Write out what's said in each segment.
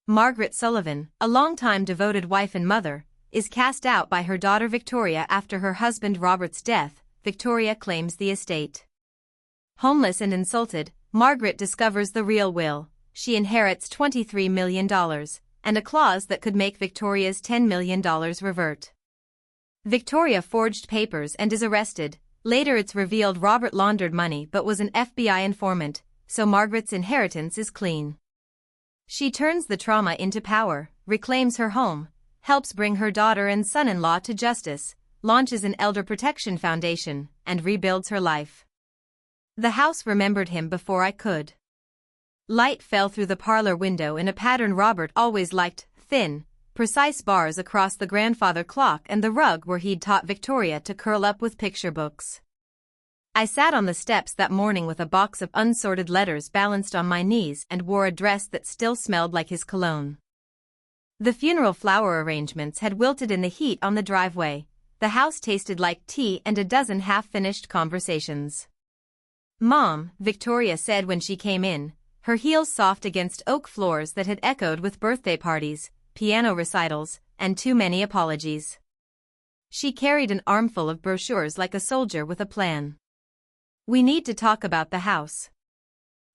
Margaret Sullivan, a longtime devoted wife and mother, is cast out by her daughter Victoria after her husband Robert's death. Victoria claims the estate. Homeless and insulted, Margaret discovers the real will. She inherits $23 million, and a clause that could make Victoria's $10 million revert. Victoria forged papers and is arrested. Later it's revealed Robert laundered money but was an FBI informant, so Margaret's inheritance is clean. She turns the trauma into power, reclaims her home, helps bring her daughter and son-in-law to justice, launches an elder protection foundation, and rebuilds her life. The house remembered him before I could. Light fell through the parlor window in a pattern Robert always liked, thin, precise bars across the grandfather clock and the rug where he'd taught Victoria to curl up with picture books. I sat on the steps that morning with a box of unsorted letters balanced on my knees and wore a dress that still smelled like his cologne. The funeral flower arrangements had wilted in the heat on the driveway. The house tasted like tea and a dozen half-finished conversations. "Mom," Victoria said when she came in, her heels soft against oak floors that had echoed with birthday parties, piano recitals, and too many apologies. She carried an armful of brochures like a soldier with a plan. "We need to talk about the house."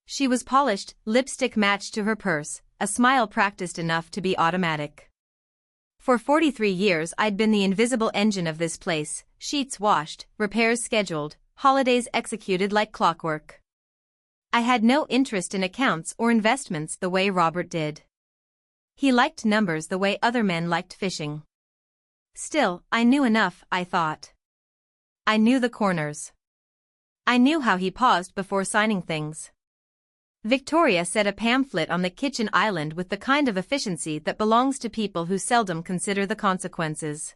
She was polished, lipstick matched to her purse, a smile practiced enough to be automatic. For 43 years I'd been the invisible engine of this place, sheets washed, repairs scheduled, holidays executed like clockwork. I had no interest in accounts or investments the way Robert did. He liked numbers the way other men liked fishing. Still, I knew enough, I thought. I knew the corners. I knew how he paused before signing things. Victoria set a pamphlet on the kitchen island with the kind of efficiency that belongs to people who seldom consider the consequences.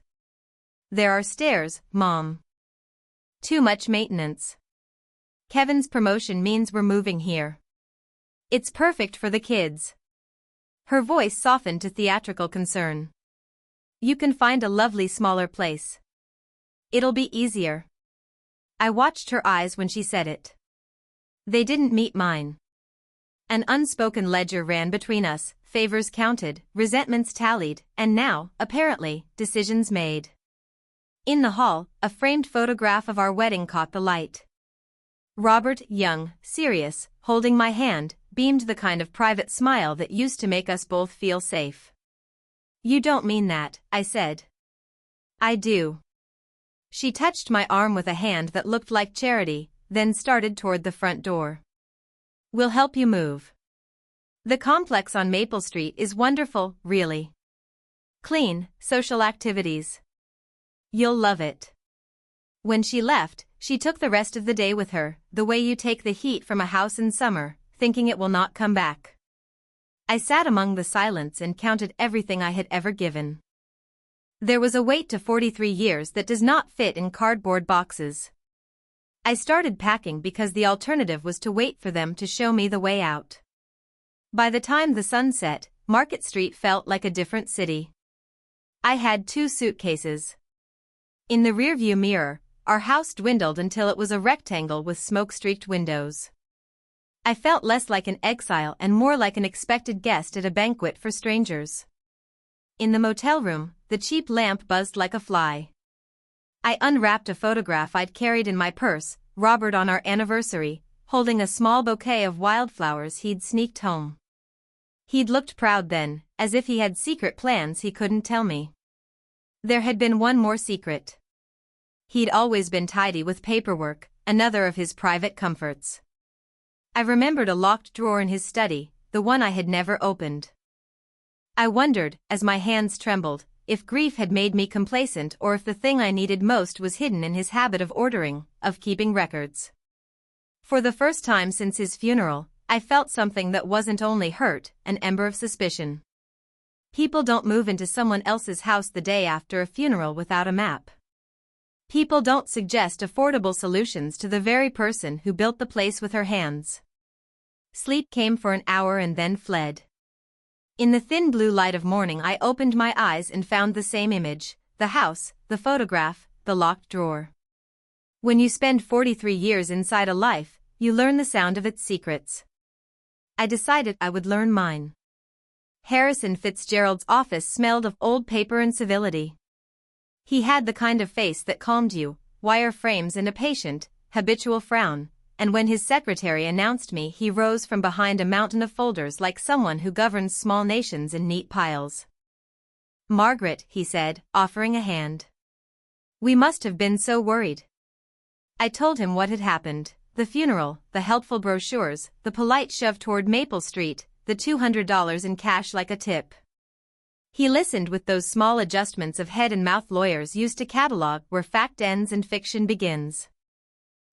"There are stairs, Mom. Too much maintenance. Kevin's promotion means we're moving here. It's perfect for the kids." Her voice softened to theatrical concern. "You can find a lovely smaller place. It'll be easier." I watched her eyes when she said it. They didn't meet mine. An unspoken ledger ran between us, favors counted, resentments tallied, and now, apparently, decisions made. In the hall, a framed photograph of our wedding caught the light. Robert, young, serious, holding my hand, beamed the kind of private smile that used to make us both feel safe. "You don't mean that," I said. "I do." She touched my arm with a hand that looked like charity, then started toward the front door. "We'll help you move. The complex on Maple Street is wonderful, really. Clean, social activities. You'll love it." When she left, she took the rest of the day with her, the way you take the heat from a house in summer, thinking it will not come back. I sat among the silence and counted everything I had ever given. There was a weight to 43 years that does not fit in cardboard boxes. I started packing because the alternative was to wait for them to show me the way out. By the time the sun set, Market Street felt like a different city. I had 2 suitcases. In the rearview mirror, our house dwindled until it was a rectangle with smoke-streaked windows. I felt less like an exile and more like an expected guest at a banquet for strangers. In the motel room, the cheap lamp buzzed like a fly. I unwrapped a photograph I'd carried in my purse, Robert on our anniversary, holding a small bouquet of wildflowers he'd sneaked home. He'd looked proud then, as if he had secret plans he couldn't tell me. There had been one more secret. He'd always been tidy with paperwork, another of his private comforts. I remembered a locked drawer in his study, the one I had never opened. I wondered, as my hands trembled, if grief had made me complacent or if the thing I needed most was hidden in his habit of ordering, of keeping records. For the first time since his funeral, I felt something that wasn't only hurt, an ember of suspicion. People don't move into someone else's house the day after a funeral without a map. People don't suggest affordable solutions to the very person who built the place with her hands. Sleep came for an hour and then fled. In the thin blue light of morning I opened my eyes and found the same image, the house, the photograph, the locked drawer. When you spend 43 years inside a life, you learn the sound of its secrets. I decided I would learn mine. Harrison Fitzgerald's office smelled of old paper and civility. He had the kind of face that calmed you, wire frames and a patient, habitual frown, and when his secretary announced me he rose from behind a mountain of folders like someone who governs small nations in neat piles. "Margaret," he said, offering a hand. "We must have been so worried." I told him what had happened, the funeral, the helpful brochures, the polite shove toward Maple Street, the $200 in cash like a tip. He listened with those small adjustments of head and mouth lawyers use to catalog where fact ends and fiction begins.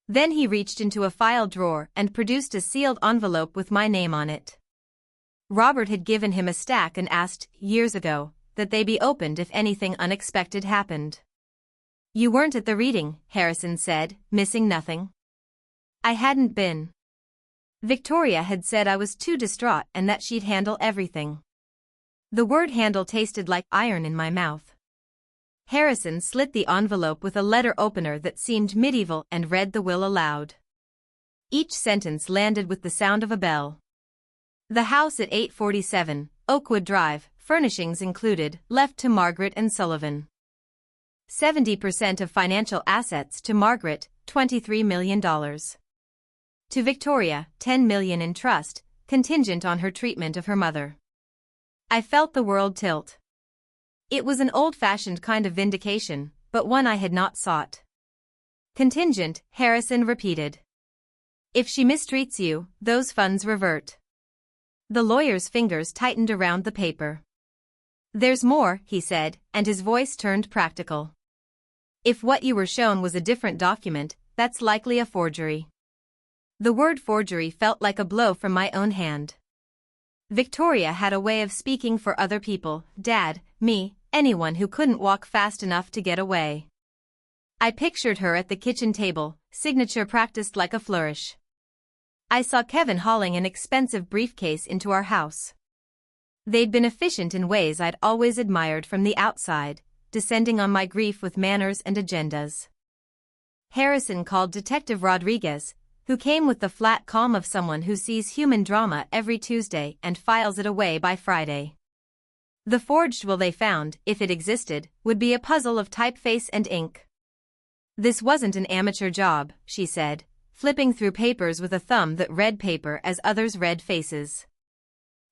Then he reached into a file drawer and produced a sealed envelope with my name on it. Robert had given him a stack and asked, years ago, that they be opened if anything unexpected happened. "You weren't at the reading," Harrison said, missing nothing. I hadn't been. Victoria had said I was too distraught and that she'd handle everything. The word handle tasted like iron in my mouth. Harrison slit the envelope with a letter opener that seemed medieval and read the will aloud. Each sentence landed with the sound of a bell. "The house at 847, Oakwood Drive, furnishings included, left to Margaret and Sullivan. 70% of financial assets to Margaret, $23 million. To Victoria, $10 million in trust, contingent on her treatment of her mother." I felt the world tilt. It was an old-fashioned kind of vindication, but one I had not sought. "Contingent," Harrison repeated. "If she mistreats you, those funds revert." The lawyer's fingers tightened around the paper. "There's more," he said, and his voice turned practical. "If what you were shown was a different document, that's likely a forgery." The word forgery felt like a blow from my own hand. Victoria had a way of speaking for other people, Dad, me, anyone who couldn't walk fast enough to get away. I pictured her at the kitchen table, signature practiced like a flourish. I saw Kevin hauling an expensive briefcase into our house. They'd been efficient in ways I'd always admired from the outside, descending on my grief with manners and agendas. Harrison called Detective Rodriguez, who came with the flat calm of someone who sees human drama every Tuesday and files it away by Friday. The forged will they found, if it existed, would be a puzzle of typeface and ink. "This wasn't an amateur job," she said, flipping through papers with a thumb that read paper as others read faces.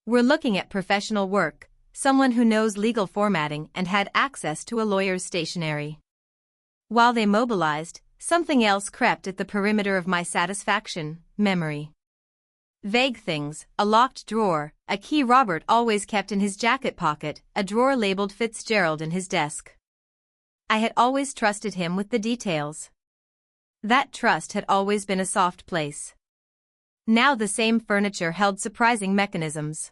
"We're looking at professional work, someone who knows legal formatting and had access to a lawyer's stationery." While they mobilized, something else crept at the perimeter of my satisfaction, memory. Vague things, a locked drawer, a key Robert always kept in his jacket pocket, a drawer labeled Fitzgerald in his desk. I had always trusted him with the details. That trust had always been a soft place. Now the same furniture held surprising mechanisms.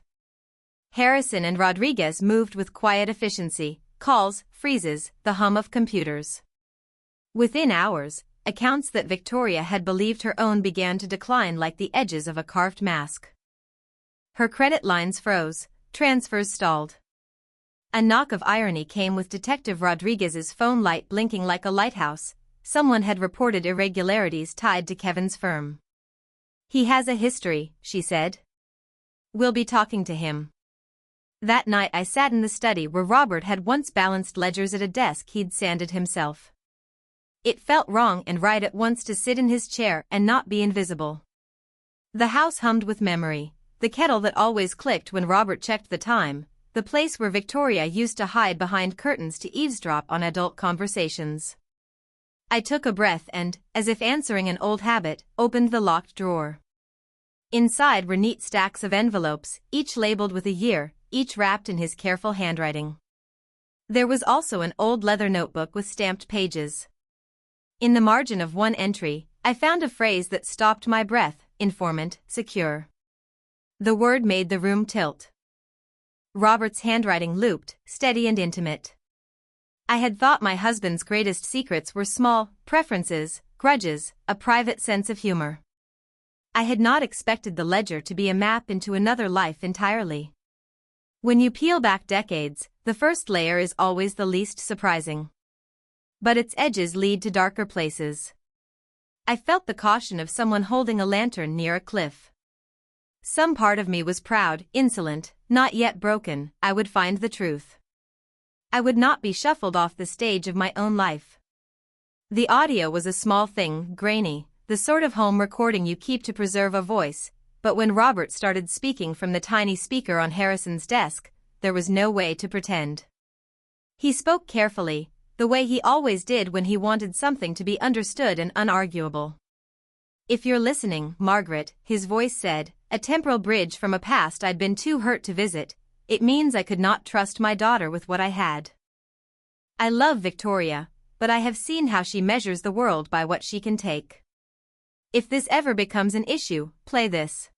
Harrison and Rodriguez moved with quiet efficiency, calls, freezes, the hum of computers. Within hours, accounts that Victoria had believed her own began to decline like the edges of a carved mask. Her credit lines froze, transfers stalled. A knock of irony came with Detective Rodriguez's phone light blinking like a lighthouse. Someone had reported irregularities tied to Kevin's firm. "He has a history," she said. "We'll be talking to him." That night I sat in the study where Robert had once balanced ledgers at a desk he'd sanded himself. It felt wrong and right at once to sit in his chair and not be invisible. The house hummed with memory, the kettle that always clicked when Robert checked the time, the place where Victoria used to hide behind curtains to eavesdrop on adult conversations. I took a breath and, as if answering an old habit, opened the locked drawer. Inside were neat stacks of envelopes, each labeled with a year, each wrapped in his careful handwriting. There was also an old leather notebook with stamped pages. In the margin of one entry, I found a phrase that stopped my breath, informant, secure. The word made the room tilt. Robert's handwriting looped, steady and intimate. I had thought my husband's greatest secrets were small, preferences, grudges, a private sense of humor. I had not expected the ledger to be a map into another life entirely. When you peel back decades, the first layer is always the least surprising. But its edges lead to darker places. I felt the caution of someone holding a lantern near a cliff. Some part of me was proud, insolent, not yet broken. I would find the truth. I would not be shuffled off the stage of my own life. The audio was a small thing, grainy, the sort of home recording you keep to preserve a voice, but when Robert started speaking from the tiny speaker on Harrison's desk, there was no way to pretend. He spoke carefully, the way he always did when he wanted something to be understood and unarguable. "If you're listening, Margaret," his voice said, a temporal bridge from a past I'd been too hurt to visit, "it means I could not trust my daughter with what I had. I love Victoria, but I have seen how she measures the world by what she can take. If this ever becomes an issue, play this.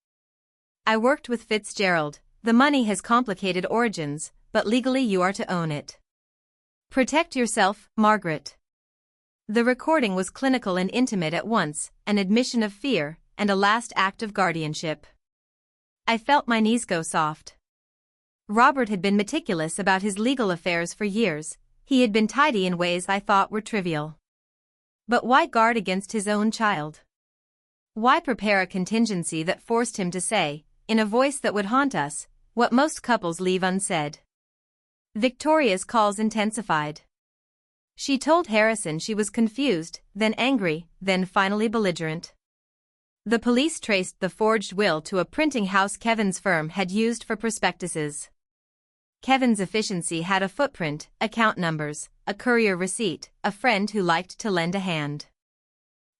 I worked with Fitzgerald. The money has complicated origins, but legally you are to own it. Protect yourself, Margaret." The recording was clinical and intimate at once, an admission of fear, and a last act of guardianship. I felt my knees go soft. Robert had been meticulous about his legal affairs for years. He had been tidy in ways I thought were trivial. But why guard against his own child? Why prepare a contingency that forced him to say, in a voice that would haunt us, what most couples leave unsaid? Victoria's calls intensified. She told Harrison she was confused, then angry, then finally belligerent. The police traced the forged will to a printing house Kevin's firm had used for prospectuses. Kevin's efficiency had a footprint, account numbers, a courier receipt, a friend who liked to lend a hand.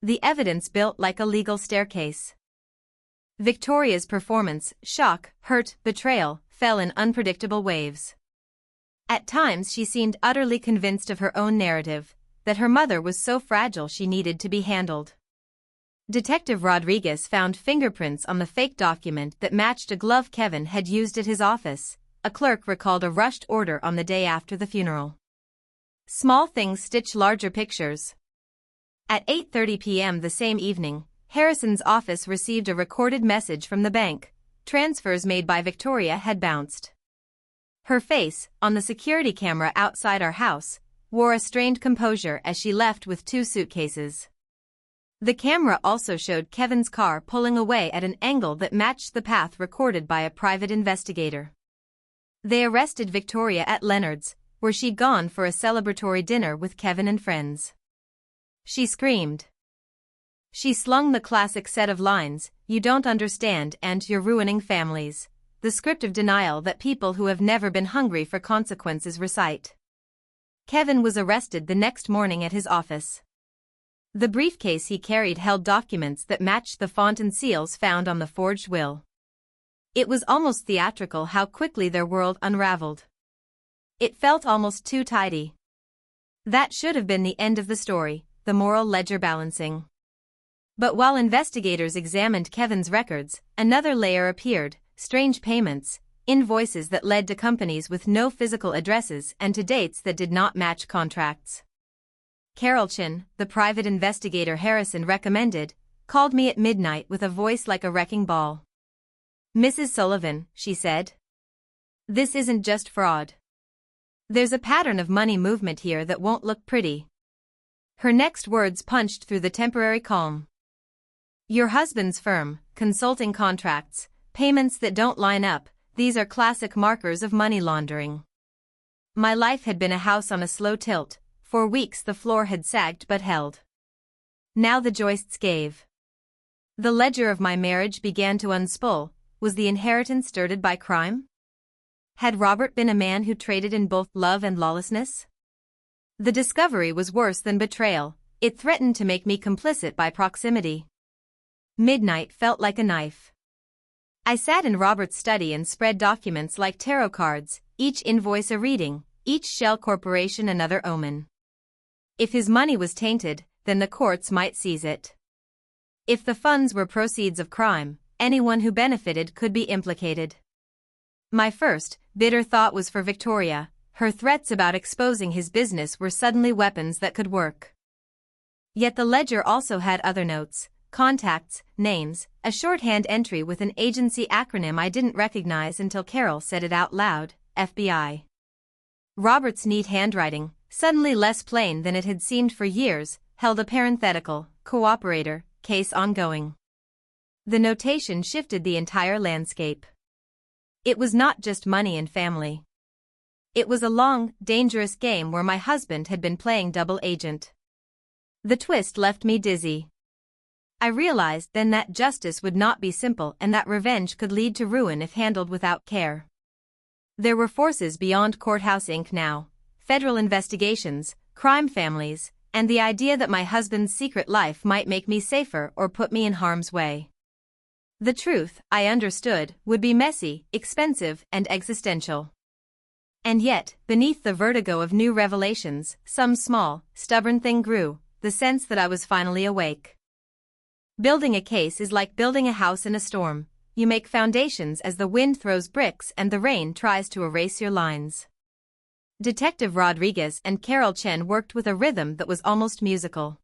The evidence built like a legal staircase. Victoria's performance, shock, hurt, betrayal, fell in unpredictable waves. At times she seemed utterly convinced of her own narrative, that her mother was so fragile she needed to be handled. Detective Rodriguez found fingerprints on the fake document that matched a glove Kevin had used at his office. A clerk recalled a rushed order on the day after the funeral. Small things stitch larger pictures. At 8:30 p.m. the same evening, Harrison's office received a recorded message from the bank. Transfers made by Victoria had bounced. Her face, on the security camera outside our house, wore a strained composure as she left with 2 suitcases. The camera also showed Kevin's car pulling away at an angle that matched the path recorded by a private investigator. They arrested Victoria at Leonard's, where she'd gone for a celebratory dinner with Kevin and friends. She screamed. She slung the classic set of lines, "You don't understand" and "You're ruining families," the script of denial that people who have never been hungry for consequences recite. Kevin was arrested the next morning at his office. The briefcase he carried held documents that matched the font and seals found on the forged will. It was almost theatrical how quickly their world unraveled. It felt almost too tidy. That should have been the end of the story, the moral ledger balancing. But while investigators examined Kevin's records, another layer appeared: strange payments, invoices that led to companies with no physical addresses and to dates that did not match contracts. Carol Chin, the private investigator Harrison recommended, called me at midnight with a voice like a wrecking ball. "Mrs. Sullivan," she said, "this isn't just fraud. There's a pattern of money movement here that won't look pretty." Her next words punched through the temporary calm. "Your husband's firm, consulting contracts, payments that don't line up, these are classic markers of money laundering." My life had been a house on a slow tilt. For weeks the floor had sagged but held. Now the joists gave. The ledger of my marriage began to unspool. Was the inheritance dirted by crime? Had Robert been a man who traded in both love and lawlessness? The discovery was worse than betrayal. It threatened to make me complicit by proximity. Midnight felt like a knife. I sat in Robert's study and spread documents like tarot cards, each invoice a reading, each shell corporation another omen. If his money was tainted, then the courts might seize it. If the funds were proceeds of crime, anyone who benefited could be implicated. My first, bitter thought was for Victoria. Her threats about exposing his business were suddenly weapons that could work. Yet the ledger also had other notes, contacts, names, a shorthand entry with an agency acronym I didn't recognize until Carol said it out loud: FBI. Robert's neat handwriting, suddenly less plain than it had seemed for years, held a parenthetical: cooperator, case ongoing. The notation shifted the entire landscape. It was not just money and family. It was a long, dangerous game where my husband had been playing double agent. The twist left me dizzy. I realized then that justice would not be simple and that revenge could lead to ruin if handled without care. There were forces beyond Courthouse Inc. now, federal investigations, crime families, and the idea that my husband's secret life might make me safer or put me in harm's way. The truth, I understood, would be messy, expensive, and existential. And yet, beneath the vertigo of new revelations, some small, stubborn thing grew, the sense that I was finally awake. Building a case is like building a house in a storm. You make foundations as the wind throws bricks and the rain tries to erase your lines. Detective Rodriguez and Carol Chen worked with a rhythm that was almost musical.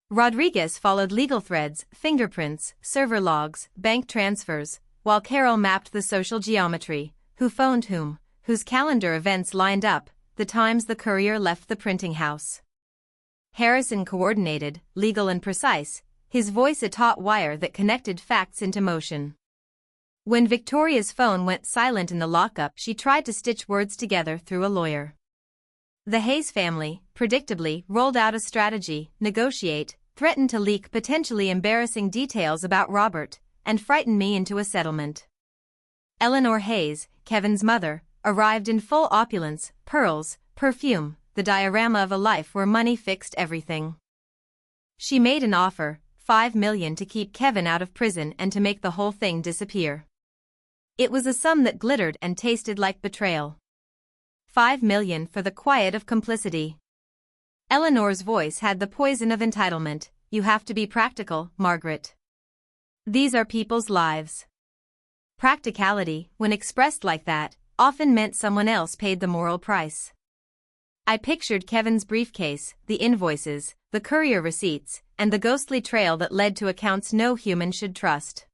Rodriguez followed legal threads, fingerprints, server logs, bank transfers, while Carol mapped the social geometry, who phoned whom, whose calendar events lined up, the times the courier left the printing house. Harrison coordinated, legal and precise, his voice a taut wire that connected facts into motion. When Victoria's phone went silent in the lockup, she tried to stitch words together through a lawyer. The Hayes family, predictably, rolled out a strategy, negotiate, threaten to leak potentially embarrassing details about Robert, and frighten me into a settlement. Eleanor Hayes, Kevin's mother, arrived in full opulence, pearls, perfume, the diorama of a life where money fixed everything. She made an offer, $5 million to keep Kevin out of prison and to make the whole thing disappear. It was a sum that glittered and tasted like betrayal. $5 million for the quiet of complicity. Eleanor's voice had the poison of entitlement. You have to be practical, Margaret. These are people's lives. Practicality, when expressed like that, often meant someone else paid the moral price. I pictured Kevin's briefcase, the invoices, the courier receipts, and the ghostly trail that led to accounts no human should trust.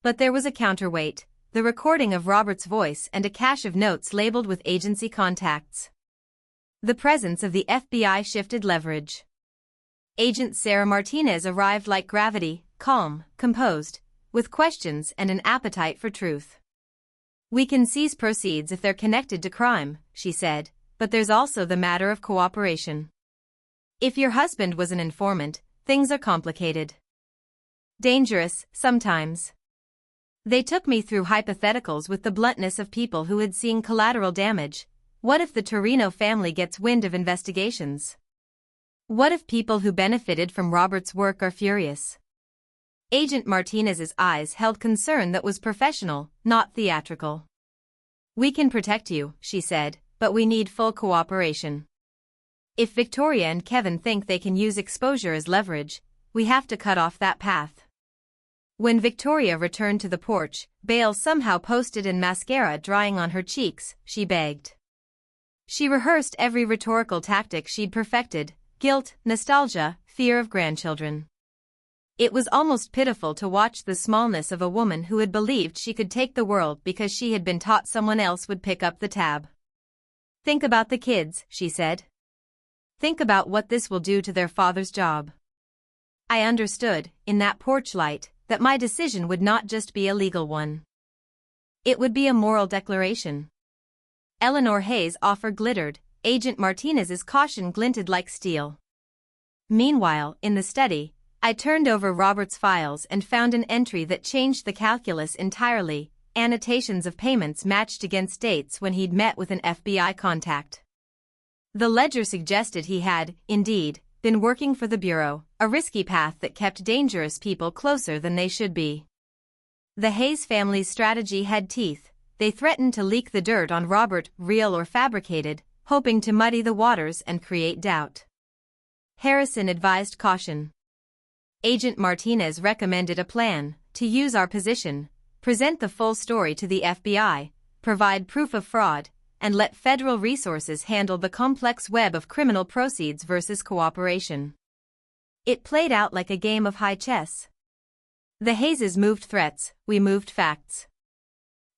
But there was a counterweight, the recording of Robert's voice and a cache of notes labeled with agency contacts. The presence of the FBI shifted leverage. Agent Sarah Martinez arrived like gravity, calm, composed, with questions and an appetite for truth. We can seize proceeds if they're connected to crime, she said, but there's also the matter of cooperation. If your husband was an informant, things are complicated. Dangerous, sometimes. They took me through hypotheticals with the bluntness of people who had seen collateral damage. What if the Torino family gets wind of investigations? What if people who benefited from Robert's work are furious? Agent Martinez's eyes held concern that was professional, not theatrical. We can protect you, she said, but we need full cooperation. If Victoria and Kevin think they can use exposure as leverage, we have to cut off that path. When Victoria returned to the porch, bail somehow posted and mascara drying on her cheeks, she begged. She rehearsed every rhetorical tactic she'd perfected: guilt, nostalgia, fear of grandchildren. It was almost pitiful to watch the smallness of a woman who had believed she could take the world because she had been taught someone else would pick up the tab. Think about the kids, she said. Think about what this will do to their father's job. I understood, in that porch light, that my decision would not just be a legal one. It would be a moral declaration. Eleanor Hayes' offer glittered, Agent Martinez's caution glinted like steel. Meanwhile, in the study, I turned over Robert's files and found an entry that changed the calculus entirely. Annotations of payments matched against dates when he'd met with an FBI contact. The ledger suggested he had, indeed, been working for the Bureau, a risky path that kept dangerous people closer than they should be. The Hayes family's strategy had teeth. They threatened to leak the dirt on Robert, real or fabricated, hoping to muddy the waters and create doubt. Harrison advised caution. Agent Martinez recommended a plan: to use our position, present the full story to the FBI, provide proof of fraud, and let federal resources handle the complex web of criminal proceeds versus cooperation. It played out like a game of high chess. The Hayeses moved threats, we moved facts.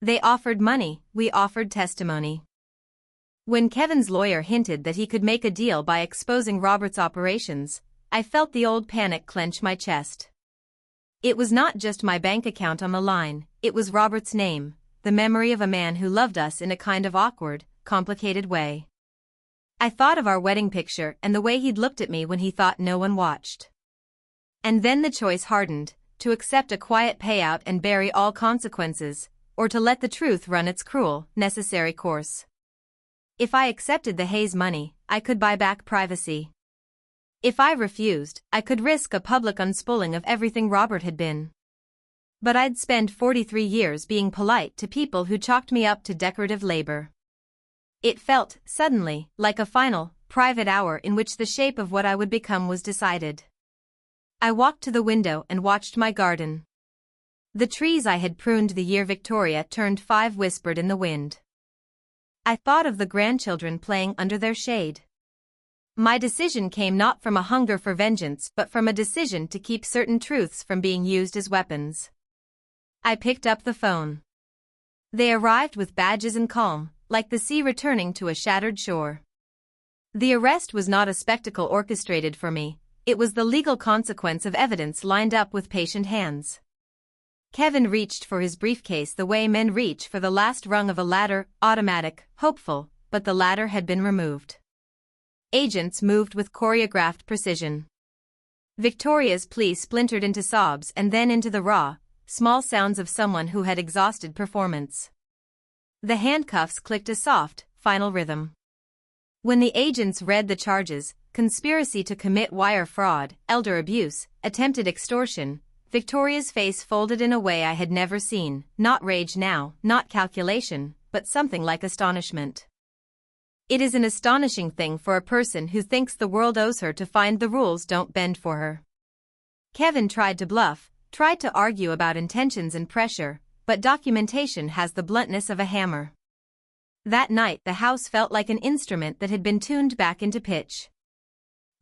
They offered money, we offered testimony. When Kevin's lawyer hinted that he could make a deal by exposing Robert's operations, I felt the old panic clench my chest. It was not just my bank account on the line, it was Robert's name, the memory of a man who loved us in a kind of awkward, complicated way. I thought of our wedding picture and the way he'd looked at me when he thought no one watched. And then the choice hardened, to accept a quiet payout and bury all consequences, or to let the truth run its cruel, necessary course. If I accepted the Hayes money, I could buy back privacy. If I refused, I could risk a public unspooling of everything Robert had been. But I'd spend 43 years being polite to people who chalked me up to decorative labor. It felt, suddenly, like a final, private hour in which the shape of what I would become was decided. I walked to the window and watched my garden. The trees I had pruned the year Victoria turned 5 whispered in the wind. I thought of the grandchildren playing under their shade. My decision came not from a hunger for vengeance but from a decision to keep certain truths from being used as weapons. I picked up the phone. They arrived with badges and calm, like the sea returning to a shattered shore. The arrest was not a spectacle orchestrated for me, it was the legal consequence of evidence lined up with patient hands. Kevin reached for his briefcase the way men reach for the last rung of a ladder, automatic, hopeful, but the ladder had been removed. Agents moved with choreographed precision. Victoria's plea splintered into sobs and then into the raw, small sounds of someone who had exhausted performance. The handcuffs clicked a soft, final rhythm. When the agents read the charges, conspiracy to commit wire fraud, elder abuse, attempted extortion, Victoria's face folded in a way I had never seen, not rage now, not calculation, but something like astonishment. It is an astonishing thing for a person who thinks the world owes her to find the rules don't bend for her. Kevin tried to bluff, tried to argue about intentions and pressure, but documentation has the bluntness of a hammer. That night the house felt like an instrument that had been tuned back into pitch.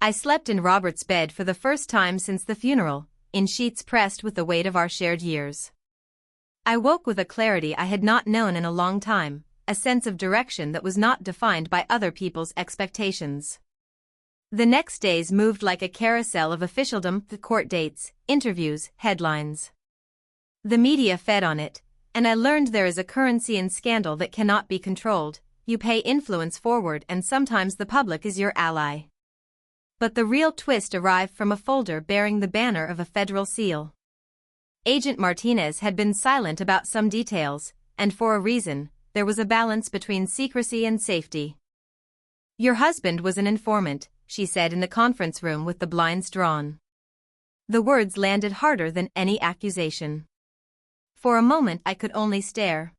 I slept in Robert's bed for the first time since the funeral, in sheets pressed with the weight of our shared years. I woke with a clarity I had not known in a long time, a sense of direction that was not defined by other people's expectations. The next days moved like a carousel of officialdom, the court dates, interviews, headlines. The media fed on it, and I learned there is a currency in scandal that cannot be controlled. You pay influence forward and sometimes the public is your ally. But the real twist arrived from a folder bearing the banner of a federal seal. Agent Martinez had been silent about some details, and for a reason. There was a balance between secrecy and safety. "Your husband was an informant," she said in the conference room with the blinds drawn. The words landed harder than any accusation. For a moment I could only stare.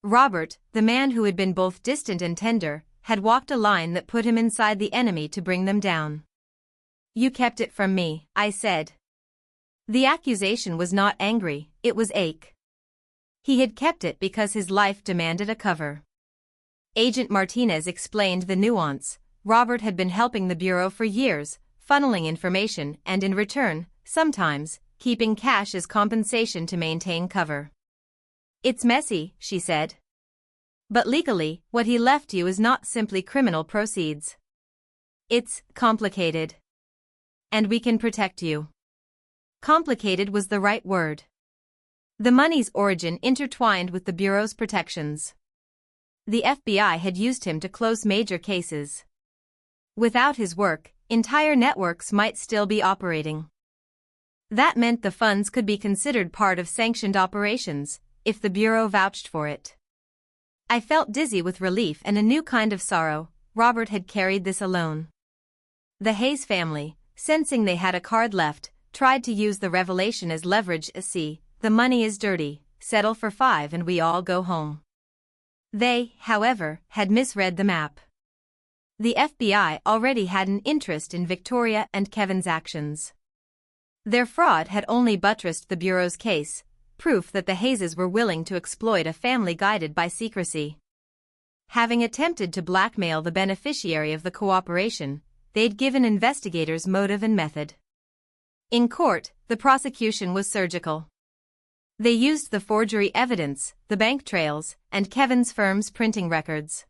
Robert, the man who had been both distant and tender, had walked a line that put him inside the enemy to bring them down. "You kept it from me," I said. The accusation was not angry, it was ache. He had kept it because his life demanded a cover. Agent Martinez explained the nuance. Robert had been helping the Bureau for years, funneling information and in return, sometimes, keeping cash as compensation to maintain cover. "It's messy," she said. "But legally, what he left you is not simply criminal proceeds. It's complicated. And we can protect you." Complicated was the right word. The money's origin intertwined with the Bureau's protections. The FBI had used him to close major cases. Without his work, entire networks might still be operating. That meant the funds could be considered part of sanctioned operations, if the Bureau vouched for it. I felt dizzy with relief and a new kind of sorrow. Robert had carried this alone. The Hayes family, sensing they had a card left, tried to use the revelation as leverage. See, the money is dirty, settle for 5 and we all go home. They, however, had misread the map. The FBI already had an interest in Victoria and Kevin's actions. Their fraud had only buttressed the Bureau's case, proof that the Hayeses were willing to exploit a family guided by secrecy. Having attempted to blackmail the beneficiary of the cooperation, they'd given investigators motive and method. In court, the prosecution was surgical. They used the forgery evidence, the bank trails, and Kevin's firm's printing records.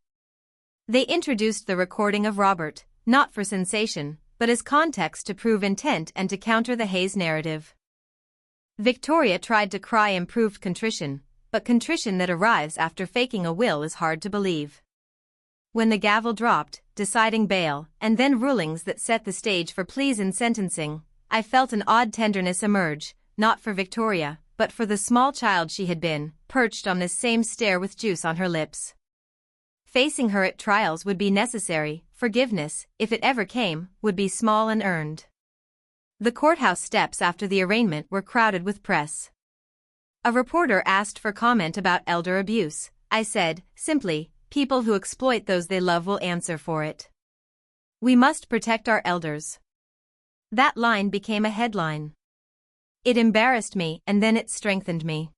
They introduced the recording of Robert, not for sensation, but as context to prove intent and to counter the Hayes narrative. Victoria tried to cry improved contrition, but contrition that arrives after faking a will is hard to believe. When the gavel dropped, deciding bail, and then rulings that set the stage for pleas and sentencing, I felt an odd tenderness emerge, not for Victoria, but for the small child she had been, perched on this same stair with juice on her lips. Facing her at trials would be necessary, forgiveness, if it ever came, would be small and earned. The courthouse steps after the arraignment were crowded with press. A reporter asked for comment about elder abuse. I said, simply, people who exploit those they love will answer for it. We must protect our elders. That line became a headline. It embarrassed me and then it strengthened me.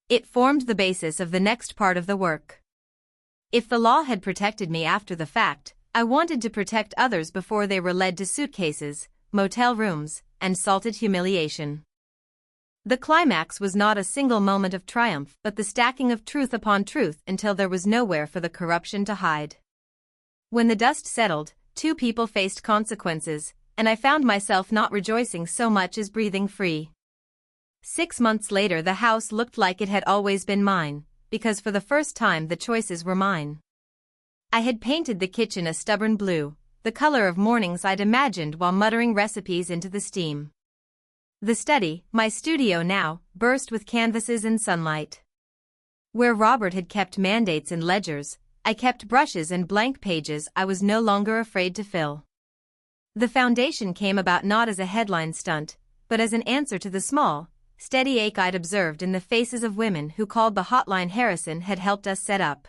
It formed the basis of the next part of the work. If the law had protected me after the fact, I wanted to protect others before they were led to suitcases, motel rooms, and salted humiliation. The climax was not a single moment of triumph but the stacking of truth upon truth until there was nowhere for the corruption to hide. When the dust settled, 2 people faced consequences, and I found myself not rejoicing so much as breathing free. 6 months later the house looked like it had always been mine, because for the first time the choices were mine. I had painted the kitchen a stubborn blue, the color of mornings I'd imagined while muttering recipes into the steam. The study, my studio now, burst with canvases and sunlight. Where Robert had kept mandates and ledgers, I kept brushes and blank pages I was no longer afraid to fill. The foundation came about not as a headline stunt, but as an answer to the small, steady ache I'd observed in the faces of women who called the hotline Harrison had helped us set up.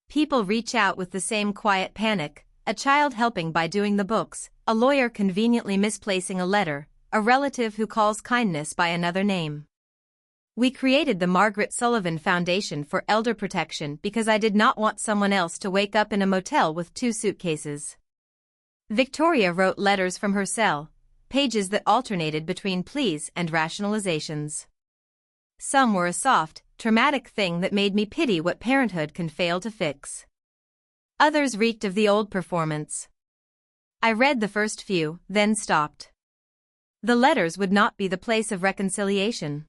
People reach out with the same quiet panic, a child helping by doing the books, a lawyer conveniently misplacing a letter, a relative who calls kindness by another name. We created the Margaret Sullivan Foundation for Elder Protection because I did not want someone else to wake up in a motel with 2 suitcases. Victoria wrote letters from her cell, pages that alternated between pleas and rationalizations. Some were a soft, traumatic thing that made me pity what parenthood can fail to fix. Others reeked of the old performance. I read the first few, then stopped. The letters would not be the place of reconciliation.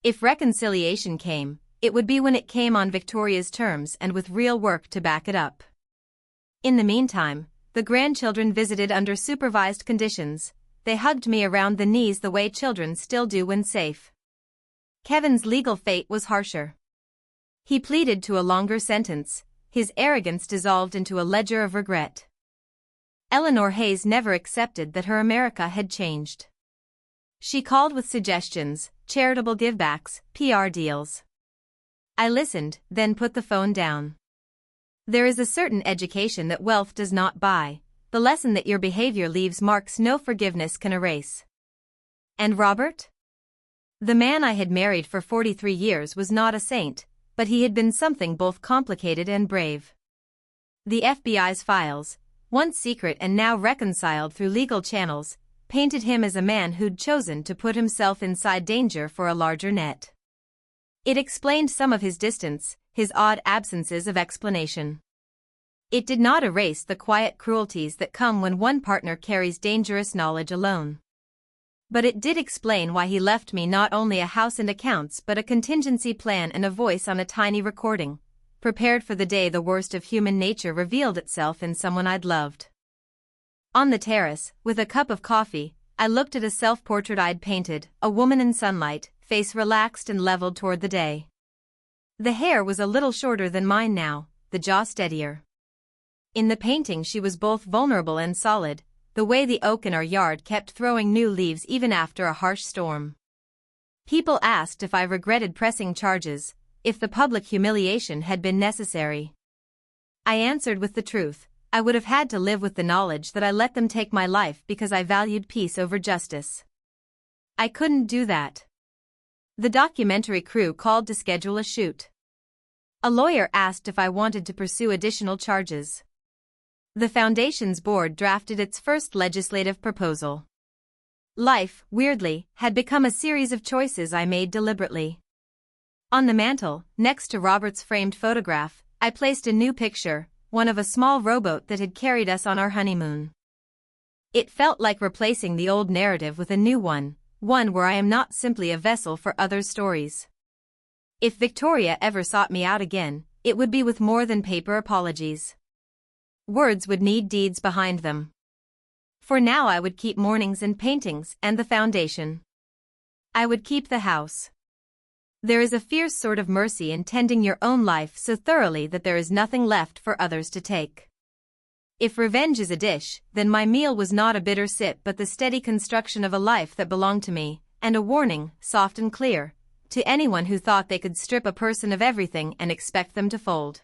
If reconciliation came, it would be when it came on Victoria's terms and with real work to back it up. In the meantime, the grandchildren visited under supervised conditions. They hugged me around the knees the way children still do when safe. Kevin's legal fate was harsher. He pleaded to a longer sentence, his arrogance dissolved into a ledger of regret. Eleanor Hayes never accepted that her America had changed. She called with suggestions, charitable givebacks, PR deals. I listened, then put the phone down. There is a certain education that wealth does not buy, the lesson that your behavior leaves marks no forgiveness can erase. And Robert? The man I had married for 43 years was not a saint, but he had been something both complicated and brave. The FBI's files, once secret and now reconciled through legal channels, painted him as a man who'd chosen to put himself inside danger for a larger net. It explained some of his distance, his odd absences of explanation. It did not erase the quiet cruelties that come when one partner carries dangerous knowledge alone. But it did explain why he left me not only a house and accounts but a contingency plan and a voice on a tiny recording, prepared for the day the worst of human nature revealed itself in someone I'd loved. On the terrace, with a cup of coffee, I looked at a self-portrait I'd painted, a woman in sunlight, face relaxed and leveled toward the day. The hair was a little shorter than mine now, the jaw steadier. In the painting she was both vulnerable and solid, the way the oak in our yard kept throwing new leaves even after a harsh storm. People asked if I regretted pressing charges, if the public humiliation had been necessary. I answered with the truth. I would have had to live with the knowledge that I let them take my life because I valued peace over justice. I couldn't do that. The documentary crew called to schedule a shoot. A lawyer asked if I wanted to pursue additional charges. The Foundation's board drafted its first legislative proposal. Life, weirdly, had become a series of choices I made deliberately. On the mantel, next to Robert's framed photograph, I placed a new picture, one of a small rowboat that had carried us on our honeymoon. It felt like replacing the old narrative with a new one, one where I am not simply a vessel for others' stories. If Victoria ever sought me out again, it would be with more than paper apologies. Words would need deeds behind them. For now I would keep mornings and paintings and the foundation. I would keep the house. There is a fierce sort of mercy in tending your own life so thoroughly that there is nothing left for others to take. If revenge is a dish, then my meal was not a bitter sip but the steady construction of a life that belonged to me, and a warning, soft and clear, to anyone who thought they could strip a person of everything and expect them to fold.